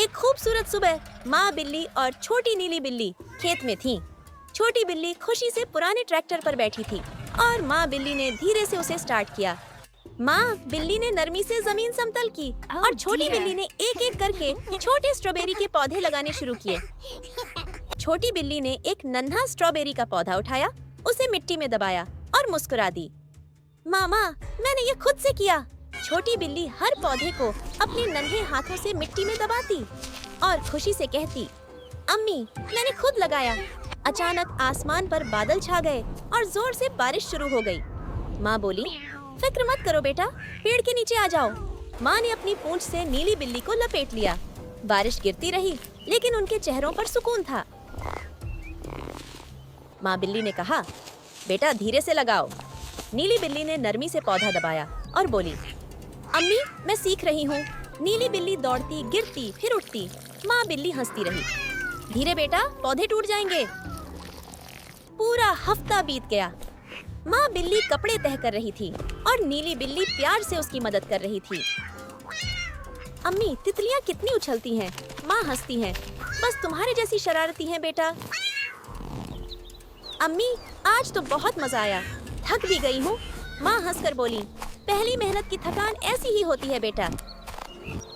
एक खूबसूरत सुबह माँ बिल्ली और छोटी नीली बिल्ली खेत में थीं। छोटी बिल्ली खुशी से पुराने ट्रैक्टर पर बैठी थी और माँ बिल्ली ने धीरे से उसे स्टार्ट किया। माँ बिल्ली ने नरमी से जमीन समतल की और छोटी बिल्ली ने एक एक करके छोटे स्ट्रॉबेरी के पौधे लगाने शुरू किए। छोटी बिल्ली ने एक नन्हा स्ट्रॉबेरी का पौधा उठाया, उसे मिट्टी में दबाया और मुस्कुरा दी। मामा, मैंने ये खुद से किया। छोटी बिल्ली हर पौधे को अपने नन्हे हाथों से मिट्टी में दबाती और खुशी से कहती, अम्मी, मैंने खुद लगाया। अचानक आसमान पर बादल छा गए और जोर से बारिश शुरू हो गई। माँ बोली, फिक्र मत करो बेटा, पेड़ के नीचे आ जाओ। माँ ने अपनी पूंछ से नीली बिल्ली को लपेट लिया। बारिश गिरती रही, लेकिन उनके चेहरों पर सुकून था। माँ बिल्ली ने कहा, बेटा धीरे से लगाओ। नीली बिल्ली ने नरमी से पौधा दबाया और बोली, अम्मी, मैं सीख रही हूँ। नीली बिल्ली दौड़ती, गिरती, फिर उठती। माँ बिल्ली हंसती रही। धीरे बेटा, पौधे टूट जाएंगे। पूरा हफ्ता बीत गया। माँ बिल्ली कपड़े तह कर रही थी और नीली बिल्ली प्यार से उसकी मदद कर रही थी। अम्मी, तितलियाँ कितनी उछलती हैं। माँ हंसती हैं, बस तुम्हारे जैसी शरारती हैं बेटा। अम्मी, आज तो बहुत मजा आया, थक भी गई हूँ। माँ हंसकर बोली, पहली मेहनत की थकान ऐसी ही होती है बेटा।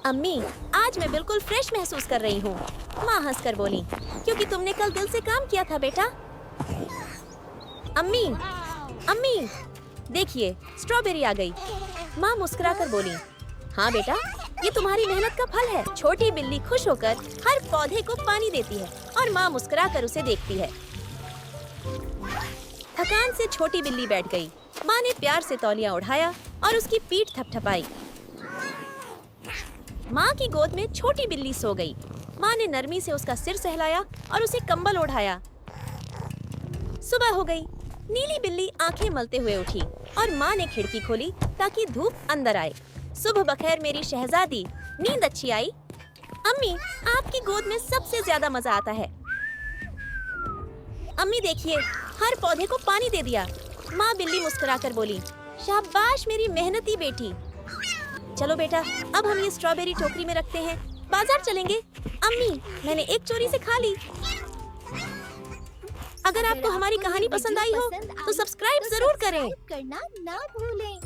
अम्मी, आज मैं बिल्कुल फ्रेश महसूस कर रही हूँ। माँ हंसकर बोली, क्योंकि तुमने कल दिल से काम किया था बेटा। अम्मी, अम्मी, देखिए स्ट्रॉबेरी आ गई। माँ मुस्कुराकर बोली, हाँ बेटा, ये तुम्हारी मेहनत का फल है। छोटी बिल्ली खुश होकर हर पौधे को पानी देती है और माँ मुस्कुराकर उसे देखती है। थकान से छोटी बिल्ली बैठ गई। माँ ने प्यार से तौलिया उठाया और उसकी पीठ थपथपाई। माँ की गोद में छोटी बिल्ली सो गई। माँ ने नरमी से उसका सिर सहलाया और उसे कंबल ओढ़ाया। सुबह हो गई। नीली बिल्ली आंखें मलते हुए उठी और माँ ने खिड़की खोली ताकि धूप अंदर आए। सुबह बखैर मेरी शहजादी, नींद अच्छी आई? अम्मी, आपकी गोद में सबसे ज्यादा मजा आता है। अम्मी देखिए, हर पौधे को पानी दे दिया। माँ बिल्ली मुस्कुराकर बोली, शाबाश मेरी मेहनती बेटी। चलो बेटा, अब हम ये स्ट्रॉबेरी टोकरी में रखते हैं, बाजार चलेंगे। अम्मी, मैंने एक चोरी से खा ली। अगर आपको हमारी कहानी पसंद आई हो तो सब्सक्राइब जरूर करें। करना ना भूलें।